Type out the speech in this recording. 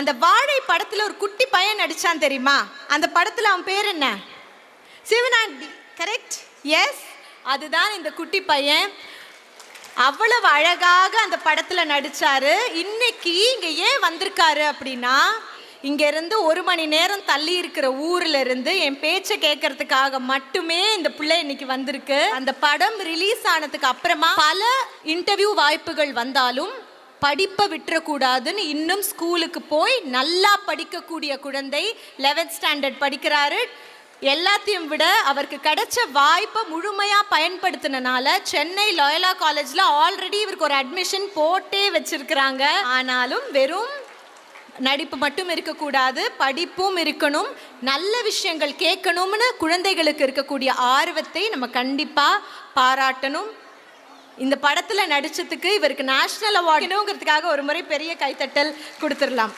அந்த வாழை படத்துல ஒரு குட்டி பையன் நடிச்சான் தெரியுமா? அந்த படத்துல அவன் பேர் என்ன? சிவனாண்டி. கரெக்ட்? எஸ், அதுதான் இந்த குட்டி பையன். அவ்வளவு அழகாக அந்த படத்துல நடிச்சாரு. இன்னைக்கு இங்க ஏன் வந்திருக்காரு அப்படின்னா, இங்க இருந்து 1 மணி நேரம் தள்ளி இருக்கிற ஊர்ல இருந்து என் பேச்சை கேட்கறதுக்காக மட்டுமே இந்த பிள்ளை இன்னைக்கு வந்திருக்கு. அந்த படம் ரிலீஸ் ஆனதுக்கு அப்புறமா பல இன்டர்வியூ வாய்ப்புகள் வந்தாலும் படிப்பை விட்டுறக்கூடாதுன்னு இன்னும் ஸ்கூலுக்கு போய் நல்லா படிக்கக்கூடிய குழந்தை. 11th ஸ்டாண்டர்ட் படிக்கிறாரு. எல்லாத்தையும் விட அவருக்கு கிடைச்ச வாய்ப்பை முழுமையாக பயன்படுத்தினால சென்னை லோயலா காலேஜில் ஆல்ரெடி இவருக்கு ஒரு அட்மிஷன் போட்டே வச்சிருக்கிறாங்க. ஆனாலும் வெறும் நடிப்பு மட்டும் இருக்கக்கூடாது, படிப்பும் இருக்கணும், நல்ல விஷயங்கள் கேட்கணும்னு குழந்தைகளுக்கு இருக்கக்கூடிய ஆர்வத்தை நம்ம கண்டிப்பாக பாராட்டணும். இந்த படத்தில் நடிச்சதுக்கு இவருக்கு நேஷனல் அவார்டுங்கிறதுக்காக ஒரு முறை பெரிய கைத்தட்டல் கொடுத்துடலாம்.